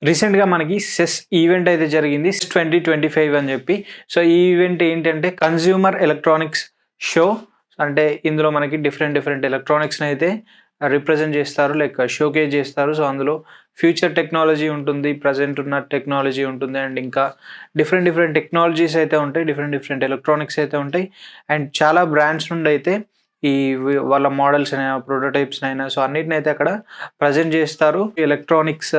రీసెంట్‌గా మనకి cess event అయితే జరిగింది. 2025 అని చెప్పి. సో, ఈ ఈవెంట్ ఏంటంటే కన్స్యూమర్ ఎలక్ట్రానిక్స్ షో. అంటే ఇందులో మనకి డిఫరెంట్ ఎలక్ట్రానిక్స్‌నైతే రిప్రజెంట్ చేస్తారు. లైక్ షోకేస్ చేస్తారు. సో, అందులో ఫ్యూచర్ టెక్నాలజీ ఉంటుంది. ప్రెజెంట్ ఉన్న టెక్నాలజీ ఉంటుంది. అండ్ ఇంకా డిఫరెంట్ టెక్నాలజీస్ అయితే ఉంటాయి. డిఫరెంట్ ఎలక్ట్రానిక్స్ అయితే ఉంటాయి. అండ్ చాలా బ్రాండ్స్ నుండి అయితే ఈ వాళ్ళ మోడల్స్ అయినా, ప్రొటోటైప్స్ అయినా సో, అన్నిటినైతే అక్కడ ప్రెజెంట్ చేస్తారు. ఎలక్ట్రానిక్స్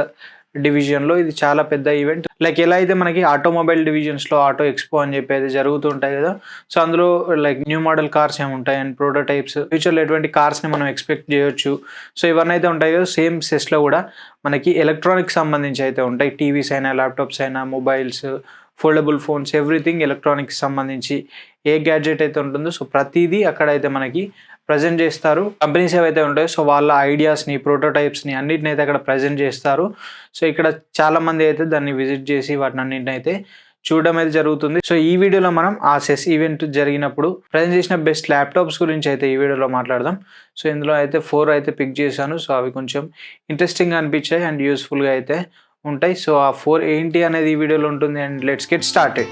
డివిజన్‌లో ఇది చాలా పెద్ద ఈవెంట్. లైక్ ఎలా అయితే మనకి ఆటోమొబైల్ డివిజన్స్‌లో ఆటో ఎక్స్‌పో అని చెప్పి అయితే జరుగుతుంటాయి కదా! సో, అందులో లైక్ న్యూ మోడల్ కార్స్ ఏముంటాయి అండ్ ప్రోటోటైప్స్ ఫ్యూచర్‌లో ఎటువంటి కార్స్‌ని మనం ఎక్స్‌పెక్ట్ చేయొచ్చు. సో, ఇవన్నీ అయితే ఉంటాయి కదా! సేమ్ సెస్‌లో కూడా మనకి ఎలక్ట్రానిక్స్ సంబంధించి అయితే ఉంటాయి. టీవీస్ అయినా, ల్యాప్‌టాప్స్ అయినా, mobiles, foldable phones everything electronics సంబంధించి ఏ గ్యాడ్జెట్ అయితే ఉంటుందో సో, ప్రతీదీ అక్కడైతే మనకి ప్రెజెంట్ చేస్తారు. కంపెనీస్ ఏవైతే ఉంటాయో సో, వాళ్ళ ఐడియాస్‌ని, ప్రోటోటైప్స్‌ని అన్నిటినైతే అక్కడ ప్రెజెంట్ చేస్తారు. సో, ఇక్కడ చాలామంది అయితే దాన్ని విజిట్ చేసి వాటినన్నిటినైతే చూడడం అయితే జరుగుతుంది. సో, ఈ వీడియోలో మనం ఆ సెస్ ఈవెంట్ జరిగినప్పుడు ప్రెజెంట్ చేసిన బెస్ట్ ల్యాప్‌టాప్స్ గురించి అయితే ఈ వీడియోలో మాట్లాడదాం. సో, ఇందులో అయితే 4 అయితే పిక్ చేశాను. సో, అవి కొంచెం ఇంట్రెస్టింగ్‌గా అనిపించాయి అండ్ యూజ్‌ఫుల్‌గా అయితే ఉంటాయి. సో, ఆ 4 ఏంటి అనేది ఈ వీడియోలో ఉంటుంది and let's get started.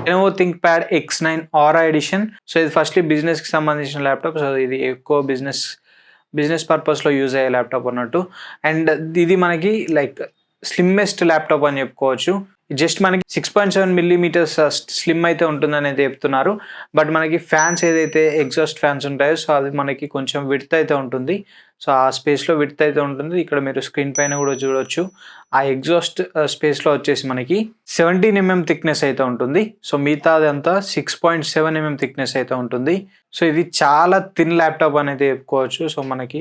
Lenovo ThinkPad X9 Aura edition. So, ఇది ఫస్ట్‌లీ బిజినెస్‌కి సంబంధించిన ల్యాప్‌టాప్. సో, ఇది ఎక్కువ బిజినెస్ పర్పస్‌లో యూజ్ అయ్యే ల్యాప్‌టాప్ అన్నట్టు. అండ్ ఇది మనకి లైక్ స్లిమ్మెస్ట్ ల్యాప్‌టాప్ అని చెప్పుకోవచ్చు. జస్ట్ మనకి 6.7 మిల్లీమీటర్స్ స్లిమ్ అయితే ఉంటుందని అయితే చెప్తున్నారు. బట్ మనకి ఫ్యాన్స్ ఏదైతే ఎగ్జాస్ట్ ఫ్యాన్స్ ఉంటాయో సో, అది మనకి కొంచెం విడ్త్ అయితే ఉంటుంది. సో, ఆ స్పేస్‌లో విడ్త్ అయితే ఉంటుంది. ఇక్కడ మీరు స్క్రీన్ పైన కూడా చూడొచ్చు. ఆ ఎగ్జాస్ట్ స్పేస్‌లో వచ్చేసి మనకి 17 mm థిక్‌నెస్ అయితే ఉంటుంది. సో, మిగతాదంతా 6.7 mm థిక్‌నెస్ అయితే ఉంటుంది. సో, ఇది చాలా థిన్ ల్యాప్‌టాప్ అని అయితే చెప్పుకోవచ్చు. సో, మనకి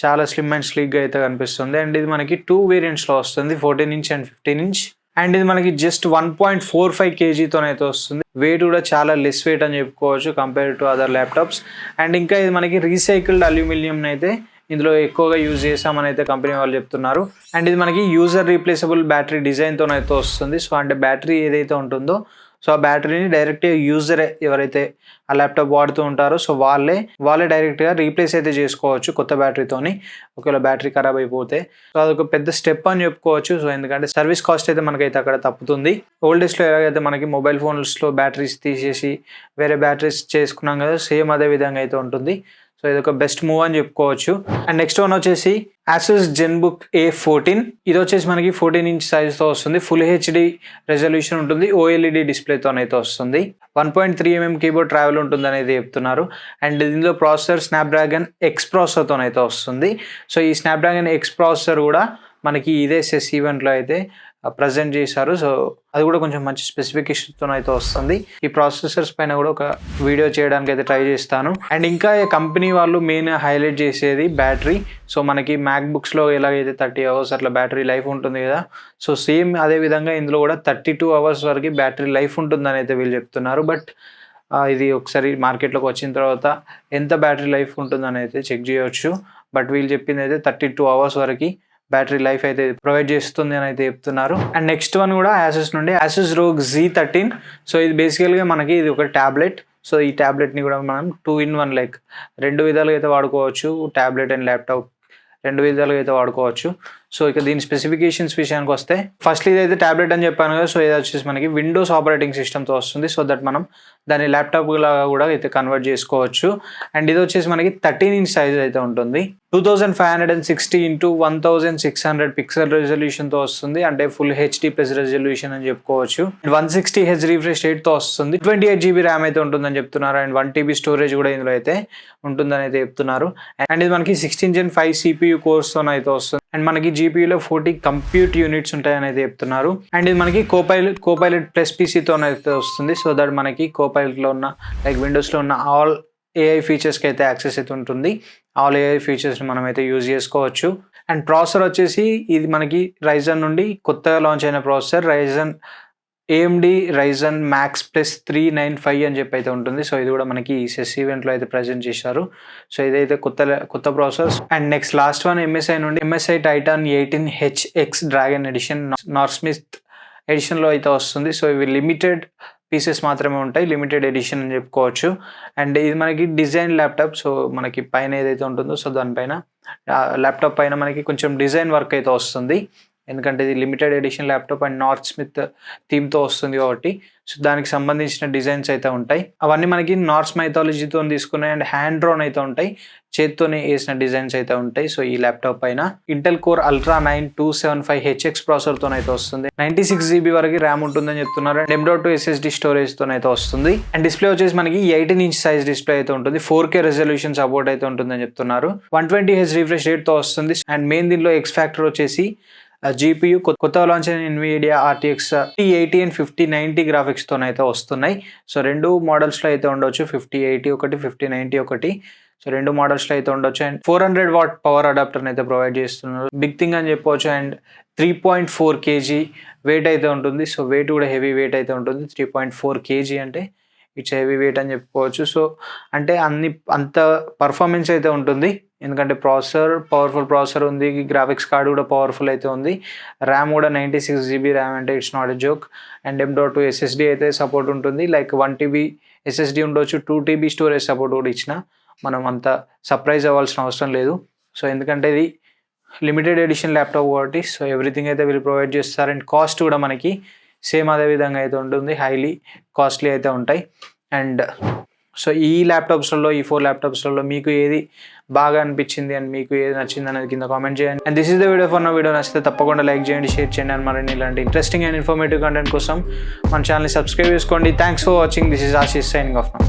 చాలా స్లిమ్ అండ్ స్లీక్‌గా అయితే కనిపిస్తుంది. అండ్ ఇది మనకి 2 వేరియంట్స్‌లో వస్తుంది. 14 ఇంచ్ అండ్ 15 ఇంచ్. అండ్ ఇది మనకి జస్ట్ 1.45 kgతోనైతే వస్తుంది. వెయిట్ కూడా చాలా లెస్ వెయిట్ అని చెప్పుకోవచ్చు compare to other laptops. And ఇంకా ఇది మనకి రీసైకిల్డ్ అల్యూమినియంని అయితే ఇందులో ఎక్కువగా యూజ్ చేసామని అయితే కంపెనీ వాళ్ళు చెప్తున్నారు. అండ్ ఇది మనకి యూజర్ రీప్లేసబుల్ బ్యాటరీ డిజైన్‌తోనైతే వస్తుంది. సో, అంటే బ్యాటరీ ఏదైతే ఉంటుందో సో, ఆ బ్యాటరీని డైరెక్ట్‌గా యూజరే ఎవరైతే ఆ ల్యాప్‌టాప్ వాడుతూ ఉంటారో సో, వాళ్ళే డైరెక్ట్‌గా రీప్లేస్ అయితే చేసుకోవచ్చు కొత్త బ్యాటరీతోని. ఒకవేళ బ్యాటరీ ఖరాబ్ అయిపోతే. సో, అదొక పెద్ద స్టెప్ అని చెప్పుకోవచ్చు. సో, ఎందుకంటే సర్వీస్ కాస్ట్ అయితే మనకైతే అక్కడ తప్పుతుంది. ఓల్డ్ డేస్‌లో ఎలాగైతే మనకి మొబైల్ ఫోన్స్‌లో బ్యాటరీస్ తీసేసి వేరే బ్యాటరీస్ చేసుకున్నాం కదా! సేమ్ అదే విధంగా అయితే ఉంటుంది. సో, ఇదొక బెస్ట్ మూవ్ అని చెప్పుకోవచ్చు. అండ్ నెక్స్ట్ వన్ వచ్చేసి ఆసూస్ జెన్బుక్ A14. ఇది వచ్చేసి మనకి 14 ఇంచ్ సైజ్‌తో వస్తుంది. ఫుల్ హెచ్‌డి రెజల్యూషన్ ఉంటుంది. OLED డిస్ప్లేతోనైతే వస్తుంది. 1.3 mm కీబోర్డ్ ట్రావెల్ ఉంటుందని అయితే చెప్తున్నారు. అండ్ ఇందులో ప్రాసెసర్ స్నాప్‌డ్రాగన్ X ప్రాసెసర్‌తోనైతే వస్తుంది. సో, ఈ స్నాప్‌డ్రాగన్ X ప్రాసెసర్ కూడా మనకి ఇదే సెస్ ఈవెంట్‌లో అయితే ప్రెజెంట్ చేశారు. సో, అది కూడా కొంచెం మంచి స్పెసిఫికేషన్‌తోనైతే వస్తుంది. ఈ ప్రాసెసర్స్ పైన కూడా ఒక వీడియో చేయడానికి అయితే ట్రై చేస్తాను. అండ్ ఇంకా కంపెనీ వాళ్ళు మెయిన్ హైలైట్ చేసేది బ్యాటరీ. సో, మనకి మ్యాక్ బుక్స్‌లో ఎలాగైతే 30 అవర్స్ అట్లా బ్యాటరీ లైఫ్ ఉంటుంది కదా! సో, సేమ్ అదే విధంగా ఇందులో కూడా 32 అవర్స్ వరకు బ్యాటరీ లైఫ్ ఉంటుందని అయితే వీళ్ళు చెప్తున్నారు. బట్ ఇది ఒకసారి మార్కెట్‌లోకి వచ్చిన తర్వాత ఎంత బ్యాటరీ లైఫ్ ఉంటుందని అయితే చెక్ చేయొచ్చు. బట్ వీళ్ళు చెప్పింది అయితే 32 అవర్స్ వరకు బ్యాటరీ లైఫ్ అయితే ప్రొవైడ్ చేస్తుంది అని అయితే చెప్తున్నారు. అండ్ నెక్స్ట్ వన్ కూడా ఆసూస్ నుండి ఆసూస్ ROG Z13. సో, ఇది బేసికల్‌గా మనకి ఇది ఒక టాబ్లెట్. సో, ఈ టాబ్లెట్‌ని కూడా మనం 2 in 1 లైక్ 2 విధాలుగా అయితే వాడుకోవచ్చు. టాబ్లెట్ అండ్ ల్యాప్‌టాప్ 2 విధాలుగా అయితే వాడుకోవచ్చు. సో, ఇక దీని స్పెసిఫికేషన్స్ విషయానికి వస్తే ఫస్ట్‌లీ ఇదైతే టాబ్లెట్ అని చెప్పాను కదా! సో, ఇది వచ్చేసి మనకి విండోస్ ఆపరేటింగ్ సిస్టమ్‌తో వస్తుంది. సో, దట్ మనం దాన్ని ల్యాప్‌టాప్ లాగా కూడా అయితే కన్వర్ట్ చేసుకోవచ్చు. అండ్ ఇది వచ్చేసి మనకి 13 ఇంచ్ సైజ్ అయితే ఉంటుంది. 2560 x 1600 పిక్సెల్ రెజల్యూషన్‌తో వస్తుంది. అంటే ఫుల్ హెచ్‌డి ప్లస్ రెజల్యూషన్ అని చెప్పుకోవచ్చు. 160 Hz రిఫ్రెష్ రేట్‌తో వస్తుంది. 28 GB ర్యామ్ అయితే ఉంటుందని చెప్తున్నారు. అండ్ 1 TB స్టోరేజ్ కూడా ఇందులో అయితే ఉంటుందని అయితే చెప్తున్నారు. అండ్ ఇది మనకి 16 Gen 5 CPU కోర్స్‌తోనైతే వస్తుంది. అండ్ మనకి GPUలో 40 కంప్యూట్ యూనిట్స్ ఉంటాయని అయితే చెప్తున్నారు. అండ్ ఇది మనకి కోపైలట్ ప్లస్ PCతోనైతే వస్తుంది. సో, దట్ మనకి కోపైలట్‌లో ఉన్న లైక్ విండోస్‌లో ఉన్న ఆల్ AI ఫీచర్స్‌కి అయితే యాక్సెస్ అయితే ఉంటుంది. ఆల్ AI ఫీచర్స్‌ని మనం అయితే యూజ్ చేసుకోవచ్చు. అండ్ ప్రాసెసర్ వచ్చేసి ఇది మనకి Ryzen నుండి కొత్తగా లాంచ్ అయిన processor AMD Ryzen Max Plus 395 అని చెప్పి అయితే ఉంటుంది. సో, ఇది కూడా మనకి ఈ సెస్ ఈవెంట్‌లో అయితే ప్రెజెంట్ చేశారు. సో, ఇదైతే కొత్త process. And next last one MSI నుండి MSI Titan 18HX dragon edition Norse myth ఎడిషన్‌లో అయితే వస్తుంది. సో, ఇవి లిమిటెడ్ పీసెస్ మాత్రమే ఉంటాయి, లిమిటెడ్ ఎడిషన్ అని చెప్పుకోవచ్చు. అండ్ ఇది మనకి డిజైన్ ల్యాప్టాప్. సో మనకి పైన ఏదైతే ఉంటుందో సో దానిపైన ల్యాప్టాప్ పైన మనకి కొంచెం డిజైన్ వర్క్ అయితే వస్తుంది, ఎందుకంటే ఇది limited edition laptop and Norse myth థీమ్తో వస్తుంది కాబట్టి సో దానికి సంబంధించిన డిజైన్స్ అయితే ఉంటాయి. అవన్నీ మనకి నార్స్ మైథాలజీతో తీసుకున్నాయి అండ్ హ్యాండ్ డ్రోన్ అయితే ఉంటాయి, చేత్తోనే వేసిన డిజైన్స్ అయితే ఉంటాయి. సో ఈ ల్యాప్టాప్ పైన ఇంటెల్ కోర్ అల్ట్రా 9 275HX ప్రాసెసర్తో అయితే వస్తుంది. 96GB వరకు ర్యామ్ ఉంటుందని చెప్తున్నారు అండ్ M.2 SSD స్టోరేజ్తో అయితే వస్తుంది. అండ్ డిస్ప్లే వచ్చేసి మనకి 18-inch సైజ్ డిస్ప్లే అయితే ఉంటుంది, 4K రెజల్యూషన్ సపోర్ట్ అయితే ఉంటుందని చెప్తున్నారు. 120Hz రిఫ్రెష్ రేట్తో వస్తుంది. అండ్ మెయిన్ దీనిలో ఎక్స్ ఫ్యాక్టర్ వచ్చేసి GPU కొత్త లాంచ్ అయిన NVIDIA RTX 5080 అండ్ 5090 గ్రాఫిక్స్తో అయితే వస్తున్నాయి. సో రెండు మోడల్స్లో అయితే ఉండొచ్చు, 5080 ఒకటి 5090 ఒకటి. సో రెండు మోడల్స్లో అయితే ఉండొచ్చు. అండ్ 400 watt పవర్ అడాప్టర్ని అయితే ప్రొవైడ్ చేస్తున్నారు, బిగ్ థింగ్ అని చెప్పవచ్చు. అండ్ 3.4 kg వెయిట్ అయితే ఉంటుంది. సో వెయిట్ కూడా హెవీ వెయిట్ అయితే ఉంటుంది, 3.4 kg అంటే ఇట్స్ హెవీ వెయిట్ అని చెప్పుకోవచ్చు. సో అంటే అంత పర్ఫార్మెన్స్ అయితే ఉంటుంది, ఎందుకంటే పవర్ఫుల్ ప్రాసెసర్ ఉంది, గ్రాఫిక్స్ కార్డ్ కూడా పవర్ఫుల్ అయితే ఉంది, ర్యామ్ కూడా 96GB ర్యామ్ అంటే it's not a joke. And M.2 SSD అయితే సపోర్ట్ ఉంటుంది, లైక్ 1TB SSD ఉండొచ్చు, 2TB స్టోరేజ్ సపోర్ట్ కూడా ఇచ్చిన మనం అంత సర్ప్రైజ్ అవ్వాల్సిన అవసరం లేదు. సో ఎందుకంటే ఇది లిమిటెడ్ ఎడిషన్ ల్యాప్టాప్ కాబట్టి సో ఎవ్రీథింగ్ అయితే వీళ్ళు ప్రొవైడ్ చేస్తారు. అండ్ కాస్ట్ కూడా మనకి సేమ్ అదే విధంగా అయితే ఉంటుంది, హైలీ కాస్ట్లీ అయితే ఉంటాయి. అండ్ సో ఈ ల్యాప్టాప్స్లలో, ఈ 4 ల్యాప్టాప్స్లలో మీకు ఏది బాగా అనిపించింది అండ్ మీకు ఏది నచ్చింది అనేది కింద కామెంట్ చేయండి. And this is the video for నా. వీడియో నచ్చితే తప్పకుండా లైక్ చేయండి, షేర్ చేయండి అండ్ మరిన్ని ఇలాంటి ఇంట్రెస్టింగ్ అండ్ ఇన్ఫర్మేటివ్ కంటెంట్ కోసం మన ఛానల్ని సబ్స్క్రైబ్ చేసుకోండి. Thanks for watching. This is Ashish signing off now.